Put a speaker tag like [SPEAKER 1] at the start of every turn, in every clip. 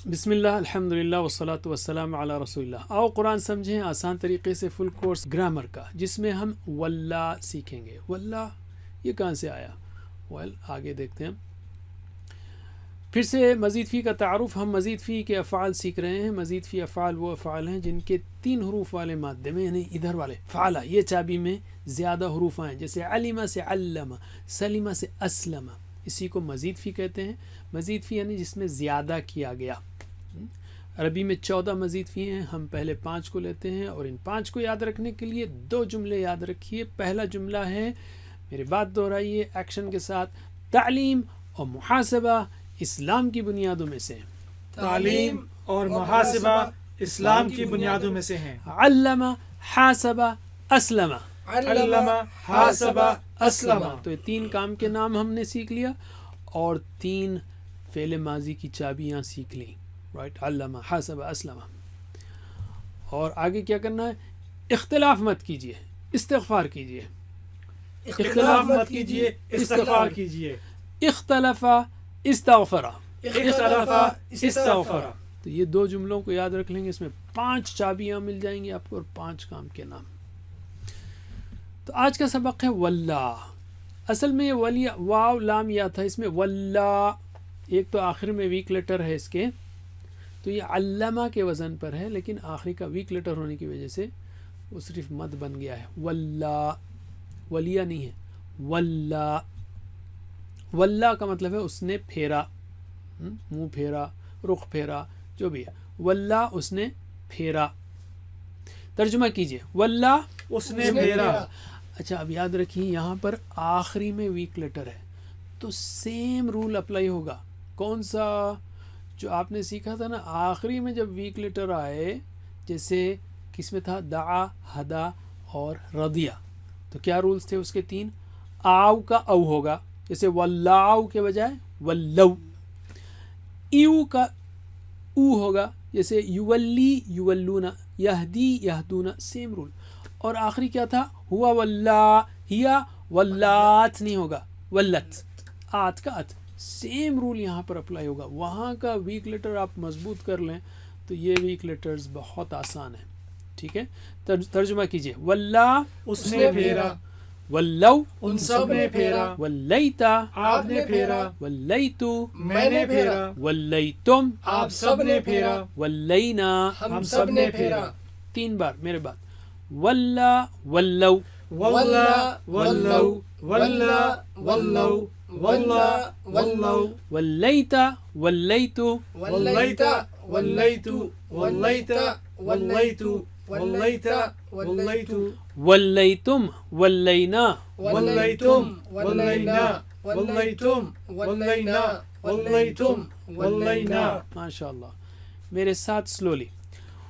[SPEAKER 1] بسم اللہ الحمدللہ والصلاۃ والسلام علی رسول اللہ. آؤ قرآن سمجھیں آسان طریقے سے، فل کورس گرامر کا، جس میں ہم واللہ سیکھیں گے. واللہ یہ کہاں سے آیا؟ آگے دیکھتے ہیں. پھر سے مزید فی کا تعارف. ہم مزید فی کے افعال سیکھ رہے ہیں. مزید فی افعال وہ افعال ہیں جن کے 3 حروف والے مادے میں، یعنی ادھر والے فعلا، یہ چابی میں زیادہ حروف آئیں، جیسے علم سے علم، سلم سے اسلم، اسی کو مزید فی کہتے ہیں. مزید فی یعنی جس میں زیادہ کیا گیا. عربی میں 14 مزید فی ہیں. ہم پہلے 5 کو لیتے ہیں، اور ان 5 کو یاد رکھنے کے لیے 2 جملے یاد رکھیے. پہلا جملہ ہے، میری بات دہرائیے ایکشن کے ساتھ، تعلیم اور محاسبہ اسلام کی بنیادوں میں سے ہیں.
[SPEAKER 2] تعلیم اور محاسبہ اسلام کی بنیادوں میں سے ہیں.
[SPEAKER 1] علم حاسبہ اسلم.
[SPEAKER 2] علم حاسبہ اسلم.
[SPEAKER 1] تو یہ 3 کام کے نام ہم نے سیکھ لیا، اور 3 فعل ماضی کی چابیاں سیکھ لیں. رائٹ، علم حاسبہ اسلم. اور آگے کیا کرنا ہے؟ اختلاف مت کیجیے، استغفار کیجیے.
[SPEAKER 2] اختلاف مت کیجیے، استغفار کیجیے.
[SPEAKER 1] اختلف استغفر.
[SPEAKER 2] اختلاف استغفر.
[SPEAKER 1] تو یہ 2 جملوں کو یاد رکھ لیں گے. اس میں 5 چابیاں مل جائیں گی آپ کو، اور 5 کام کے نام. تو آج کا سبق ہے واللہ. اصل میں ولی واو لام یا تھا، اس میں واللہ. ایک تو آخر میں ویک لیٹر ہے اس کے، تو یہ علامہ کے وزن پر ہے، لیکن آخری کا ویک لیٹر ہونے کی وجہ سے وہ صرف مد بن گیا ہے. واللہ، ولیہ نہیں ہے. واللہ، واللہ کا مطلب ہے اس نے پھیرا، منہ پھیرا، رخ پھیرا، جو بھی ہے. واللہ اس نے پھیرا. ترجمہ کیجئے، واللہ
[SPEAKER 2] اس نے پھیرا.
[SPEAKER 1] اچھا، اب یاد رکھیے یہاں پر آخری میں ویک لیٹر ہے، تو سیم رول اپلائی ہوگا. کون سا؟ جو آپ نے سیکھا تھا نا، آخری میں جب ویک لیٹر آئے، جیسے کس میں تھا؟ دعا، ہدا اور رضیہ. تو کیا رولز تھے اس کے 3؟ آو کا او ہوگا، جیسے واللہ کے بجائے واللو. ایو کا او ہوگا، جیسے یولی یولون، یہدی یہدون، سیم رول. اور آخری کیا تھا؟ ہوا واللہ، ہیا واللات نہیں ہوگا، ولت، آت کا ات. سیم رول یہاں پر اپلائی ہوگا. وہاں کا ویک لیٹر آپ مضبوط کر لیں تو یہ ویک لیٹرز بہت آسان ہیں. ٹھیک ہے، ترجمہ کیجئے. واللہ
[SPEAKER 2] اس نے پھیرا.
[SPEAKER 1] واللو
[SPEAKER 2] ان سب نے پھیرا.
[SPEAKER 1] واللیتا
[SPEAKER 2] آپ نے پھیرا.
[SPEAKER 1] واللیتو
[SPEAKER 2] میں نے پھیرا.
[SPEAKER 1] واللیتم
[SPEAKER 2] آپ سب نے پھیرا.
[SPEAKER 1] واللینا
[SPEAKER 2] ہم سب نے پھیرا.
[SPEAKER 1] 3 بار میرے بات. واللہ ولو.
[SPEAKER 2] واللہ ولو. واللہ ولو. واللہ ولو.
[SPEAKER 1] واللیتا ولیتو.
[SPEAKER 2] واللیتا ولیتو. واللیتا ولیتو. واللیتا ولیتو.
[SPEAKER 1] ولیتم ولینا.
[SPEAKER 2] واللیتم ولینا. واللیتم ولینا. واللیتم ولینا.
[SPEAKER 1] ماشاء اللہ. میرے ساتھ سلولی.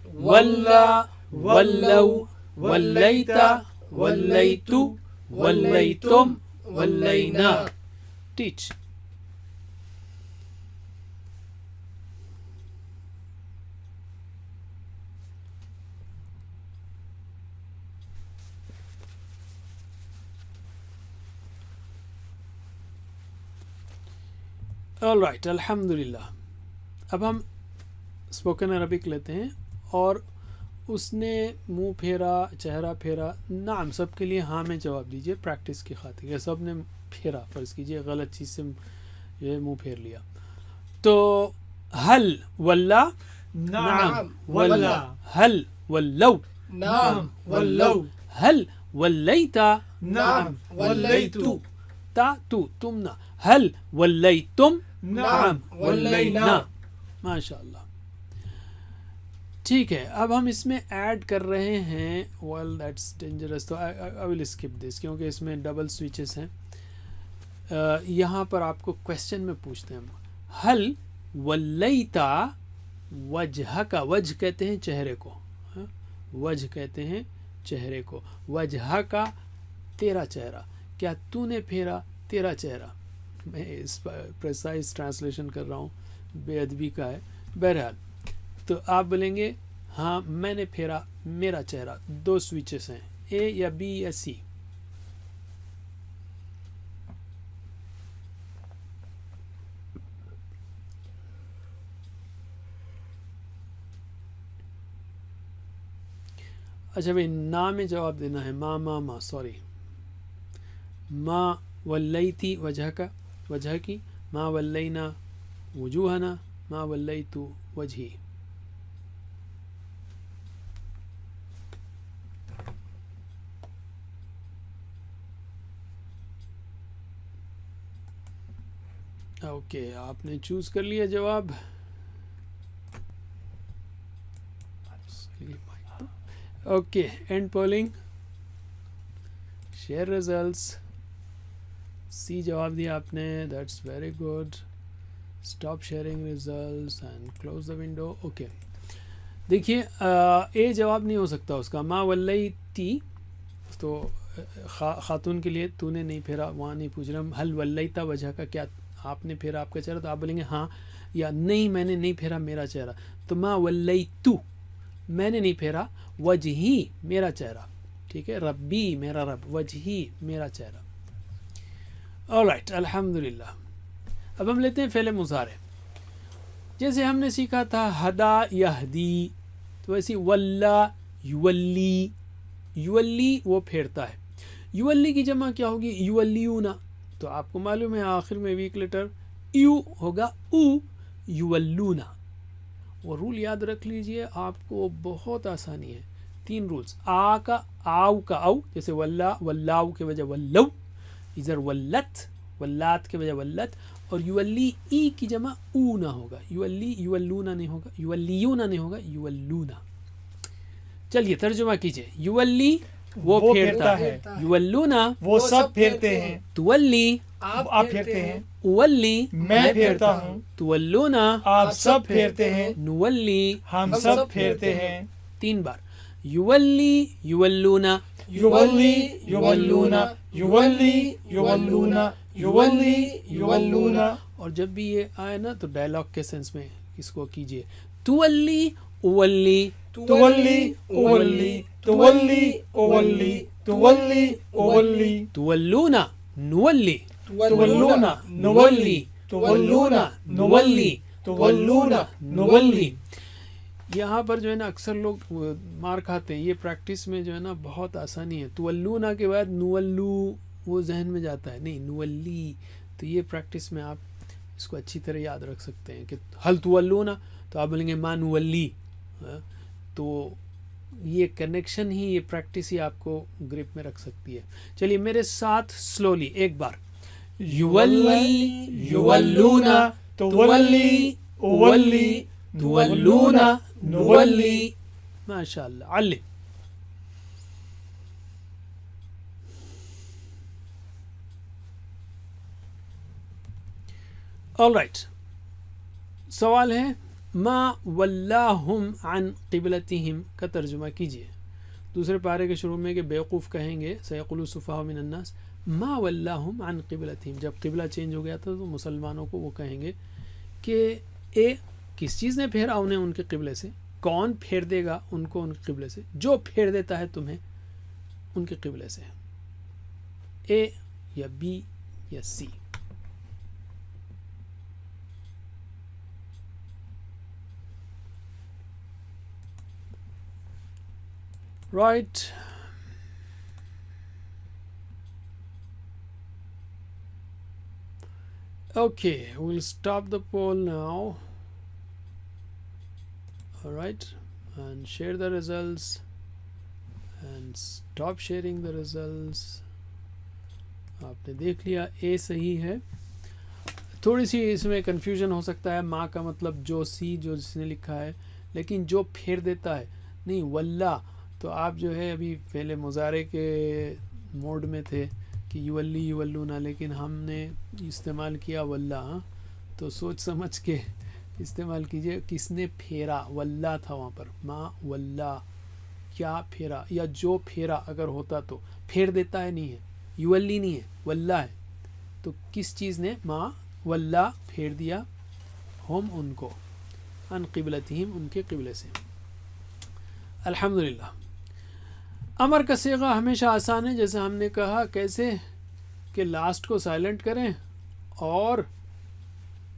[SPEAKER 1] واللہ ولو ولیتا ولیتو ولیتم ولینا. ٹیچ. آل رائٹ، الحمدللہ. اب ہم اسپوکن عربک لیتے ہیں. اور اس نے منہ پھیرا، چہرہ پھیرا. نعم، سب کے لیے ہاں میں جواب دیجئے پریکٹس کی خاطر. یہ سب نے پھیرا، فرض کیجئے غلط چیز سے یہ منہ پھیر لیا. تو حل واللہ،
[SPEAKER 2] نعم واللہ.
[SPEAKER 1] حل ولو،
[SPEAKER 2] نعم ولو.
[SPEAKER 1] حل ولیتا،
[SPEAKER 2] نعم ولیتو.
[SPEAKER 1] تا تو تمنا. حل ولیتم،
[SPEAKER 2] نعم ولینا.
[SPEAKER 1] ماشاء اللہ. ٹھیک ہے، اب ہم اس میں ایڈ کر رہے ہیں. ویل دیٹس ڈینجرس، تو آئی ول اسکپ دس، کیونکہ اس میں ڈبل سوئچز ہیں. یہاں پر آپ کو کویسچن میں پوچھتے ہیں، حل ولیتا وجہک. وجہ کہتے ہیں چہرے کو، وجہ کہتے ہیں چہرے کو. وجہ کا تیرا چہرہ. کیا تو نے پھیرا تیرا چہرہ؟ میں اس پریسائز ٹرانسلیشن کر رہا ہوں، بے ادبی کا ہے. بہرحال تو آپ بولیں گے ہاں میں نے پھیرا میرا چہرہ. 2 سوئچز ہیں، اے یا بی یا سی. اچھا بھائی نا میں جواب دینا ہے، ما سوری، ما ولیتی وجہ کا، وجہ کی، ما ولینا وجوہنا، ما ولیتو وجہی. اوکے آپ نے چوز کر لیا جواب. Okay and polling, share results. C جواب دیا آپ نے، that's very good. Stop sharing results and close the window. Okay دیکھیے اے جواب نہیں ہو سکتا اس کا، ما ولیتی تو خاتون کے لیے تو نے نہیں پھیرا، وہاں نہیں پوچھ رہا ہم. حل ولیتا وجہ کا، کیا آپ نے پھیرا آپ کا چہرہ؟ تو آپ بولیں گے ہاں یا نہیں میں نے نہیں پھیرا میرا چہرہ. تو ما ولیتو میں نے نہیں پھیرا، وجہی میرا چہرہ، ٹھیک ہے، ربی میرا رب، وجہی میرا چہرہ. آلرائٹ الحمدللہ. اب ہم لیتے ہیں فعل مضارع. جیسے ہم نے سیکھا تھا ہدا یہدی، تو ویسے ولا یولی، یولی وہ پھیرتا ہے. یولی کی جمع کیا ہوگی؟ یولیونا. تو آپ کو معلوم ہے آخر میں ویک لیٹر یو ہوگا، او یولونا. وہ رول یاد رکھ لیجئے، آپ کو بہت آسانی ہے. 3 رولز، آ کا آؤ کا او، جیسے ولا ولاؤ کے وجہ ولو، ادھر ولت ولات کے وجہ ولت. اور یولی ای کی جمع او نہ ہوگا، یولی یولونا نہیں ہوگا، یولیونا نہیں ہوگا، یولونا. چلیے ترجمہ کیجئے. یولی وہ پھیرتا ہے، یولونا
[SPEAKER 2] وہ سب پھیرتے ہیں،
[SPEAKER 1] تولی
[SPEAKER 2] آپ پھیرتے ہیں،
[SPEAKER 1] اولی
[SPEAKER 2] میں پھیرتا ہوں،
[SPEAKER 1] تولونا
[SPEAKER 2] آپ سب پھیرتے ہیں،
[SPEAKER 1] نولی
[SPEAKER 2] ہم سب پھیرتے ہیں.
[SPEAKER 1] 3 بار. یولی یولونا،
[SPEAKER 2] یولی یولونا، یولی یولونا، یولی یولونا.
[SPEAKER 1] اور جب بھی یہ آئے نا تو ڈائلاگ کے سینس میں اس کو کیجئے. تولی اولی،
[SPEAKER 2] تولی اولی، تولی اولی، تولی اولی،
[SPEAKER 1] تولونا نولی،
[SPEAKER 2] تولونا نولی، تولونا نولی، تولونا نولی.
[SPEAKER 1] یہاں پر جو ہے نا اکثر لوگ مار کھاتے ہیں. یہ پریکٹس میں جو ہے نا بہت آسانی ہے. تولونا کے بعد نولو وہ ذہن میں جاتا ہے، نہیں نولی. تو یہ پریکٹس میں آپ اس کو اچھی طرح یاد رکھ سکتے ہیں کہ حل تولونا تو آپ بولیں گے ما نولی. تو یہ کنیکشن ہی، یہ پریکٹس ہی آپ کو گرپ میں رکھ سکتی ہے. چلیے میرے ساتھ سلولی ایک بار. یولی یولونا، تولی اولی، تولونا نولی. ماشاء اللہ. علی آل رائٹ. سوال ہے ما ولاہم عن قبلتہم کا ترجمہ کیجئے. دوسرے پارے کے شروع میں کہ بیوقوف کہیں گے سیقول السفہاء من الناس ما ولاہم عن قبلتہم. جب قبلہ چینج ہو گیا تھا تو مسلمانوں کو وہ کہیں گے کہ اے کس چیز نے پھیرا انہیں ان کے قبلے سے؟ کون پھیر دے گا ان کو ان کے قبلے سے؟ جو پھیر دیتا ہے تمہیں ان کے قبلے سے. اے یا بی یا سی. Right. Okay, we'll stop the poll now. All right, and share the results and stop sharing the results. آپ نے دیکھ لیا اے صحیح ہے. تھوڑی سی اس میں کنفیوژن ہو سکتا ہے، ماں کا مطلب جو سی جو جس نے لکھا ہے، لیکن جو پھیر دیتا ہے نہیں ولا. تو آپ جو ہے ابھی فعل مضارع کے موڈ میں تھے کہ یولی یولونا، لیکن ہم نے استعمال کیا ولا. تو سوچ سمجھ کے استعمال کیجئے. کس نے پھیرا؟ ولا تھا وہاں پر. ما ولا کیا پھیرا، یا جو پھیرا اگر ہوتا تو. پھیر دیتا ہے نہیں ہے، یولی نہیں ہے، ولا ہے. تو کس چیز نے ما ولا پھیر دیا ہم ان کو ان قبلتہم ان کے قبلے سے. الحمدللہ. امر کا صیغہ ہمیشہ آسان ہے، جیسے ہم نے کہا کیسے کہ لاسٹ کو سائلنٹ کریں اور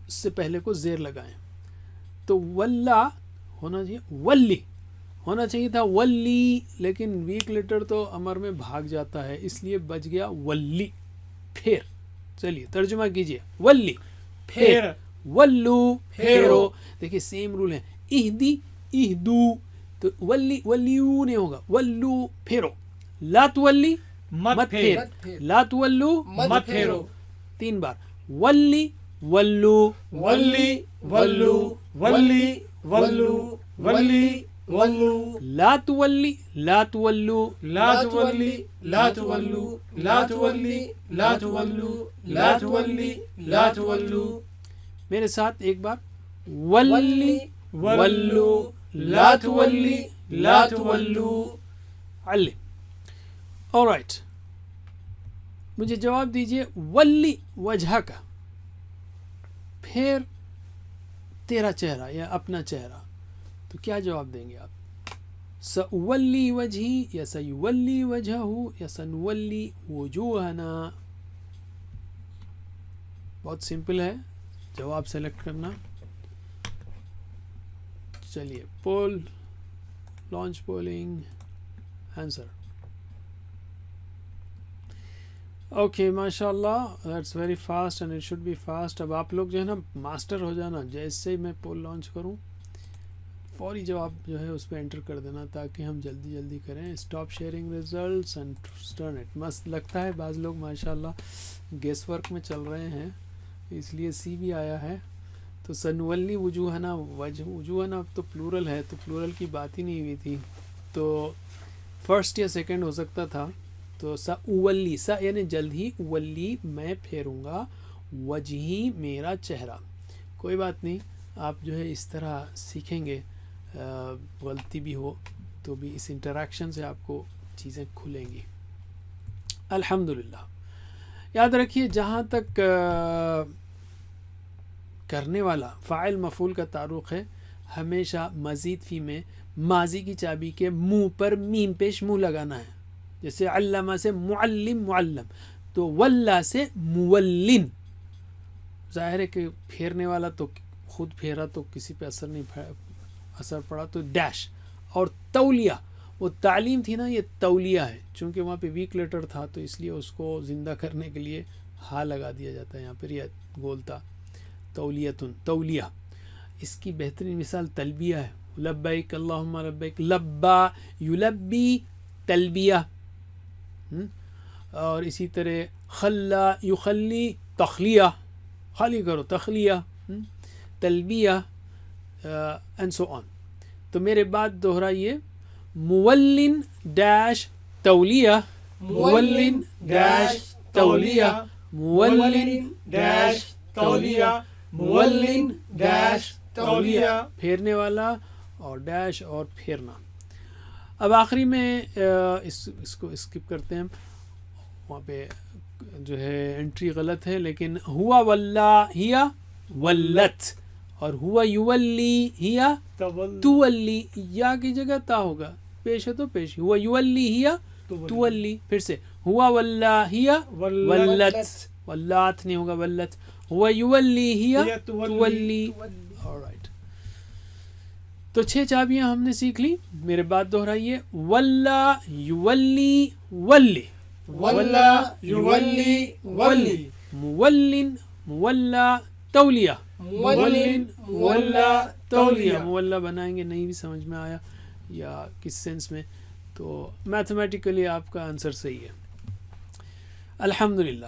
[SPEAKER 1] اس سے پہلے کو زیر لگائیں. تو ولا ہونا چاہیے ولی ہونا چاہیے تھا ولی، لیکن ویک لیٹر تو امر میں بھاگ جاتا ہے، اس لیے بچ گیا ولی، پھر۔ چلیے ترجمہ کیجئے، ولی پھر، ولو پھیرو۔ دیکھیے سیم رول ہے، اہدی اہدو، تو ولی ولیو نہیں ہوگا، ولو پھیرو، لا تولی مت پھیر، لا تولو
[SPEAKER 2] مت پھیرو،
[SPEAKER 1] 3 بار، ولی ولو،
[SPEAKER 2] ولی ولو، ولی ولو، ولی ولو،
[SPEAKER 1] لا تولی لا تولو،
[SPEAKER 2] لا تولی لا تولو، لا تولی لا تولو، لا تولی لا تولو،
[SPEAKER 1] میرے ساتھ ایک بار، ولی
[SPEAKER 2] ولو، لا تولی لا تولو۔
[SPEAKER 1] علم۔ آلرائٹ، مجھے جواب دیجئے، ولی وجہ کا، پھر تیرا چہرہ یا اپنا چہرہ، تو کیا جواب دیں گے آپ؟ سأولی وجہی یا سیولی وجہہو یا سنولی وجوہنا؟ بہت سمپل ہے، جواب سیلیکٹ کرنا۔ چلیے poll, launch polling, answer. Okay ماشاء اللہ، that's very fast and it should be fast. اب آپ لوگ جو ہے نا ماسٹر ہو جانا، جیسے ہی میں پول لانچ کروں فوری جواب جو ہے اس پہ انٹر کر دینا، تاکہ ہم جلدی جلدی کریں۔ Stop sharing results and turn it. مست لگتا ہے، بعض لوگ ماشاء اللہ گیس ورک میں چل رہے ہیں، اس لیے سی بھی آیا ہے۔ تو سنولی وجوہنا، وجوہنا تو پلورل ہے، تو پلورل کی بات ہی نہیں ہوئی تھی، تو فرسٹ یا سیکنڈ ہو سکتا تھا۔ تو سا اولی، سا یعنی جلد ہی، اولی میں پھیروں گا، وجہی میرا چہرہ۔ کوئی بات نہیں، آپ جو ہے اس طرح سیکھیں گے، غلطی بھی ہو تو بھی اس انٹریکشن سے آپ کو چیزیں کھلیں گی الحمدللہ۔ یاد رکھیے جہاں تک کرنے والا فاعل مفعول کا تعلق ہے، ہمیشہ مزید فی میں ماضی کی چابی کے منہ پر میم پیش منہ لگانا ہے، جیسے علامہ سے معلم، معلم، تو ولا سے مولن۔ ظاہر ہے کہ پھیرنے والا تو خود پھیرا تو کسی پہ اثر پڑا، تو ڈیش۔ اور تولیہ، وہ تعلیم تھی نا، یہ تولیہ ہے، چونکہ وہاں پہ ویک لیٹر تھا تو اس لیے اس کو زندہ کرنے کے لیے ہا لگا دیا جاتا ہے، یہاں پر یہ گولتا تولیتن، تولیہ۔ اس کی بہترین مثال تلبیہ ہے، لبیک اللہم لبیک، لبا یلبی تلبیہ۔ اور اسی طرح خلا یخلی تخلیہ، خالی کرو تخلیہ، تلبیہ، اینڈ سو آن۔ تو میرے بعد دہرائیے، مولن ڈیش تولیہ،
[SPEAKER 2] مولن ڈیش تولیہ، مولن ڈیش تولیہ، مولن ڈیش تولیہ،
[SPEAKER 1] پھیرنے والا اور ڈیش اور پھیرنا۔ اب آخری میں اس کو اسکپ کرتے ہیں، وہاں پہ جو ہے انٹری غلط ہے، لیکن ہوا ولا ہیا ولت، اور ہوا یولی ہیا تولی، یا کی جگہ تا ہوگا، پیش ہے تو پیش، ہوا یولی ہیا تولی۔ پھر سے ہوا ولا ہیا ولت، ولات نہیں ہوگا، ولت، ہوا یولی ہیا تولی۔ آلرائٹ، تو 6 چابیاں ہم نے سیکھ لی، میرے بعد دہرائیے، ولا یولی ولی،
[SPEAKER 2] ولا یولی ولی،
[SPEAKER 1] مولن مولا تولیہ،
[SPEAKER 2] مولن مولا تولیہ۔
[SPEAKER 1] مولا بنائیں گے، نہیں بھی سمجھ میں آیا یا کس سینس میں، تو میتھمیٹیکلی آپ کا آنسر صحیح ہے الحمدللہ۔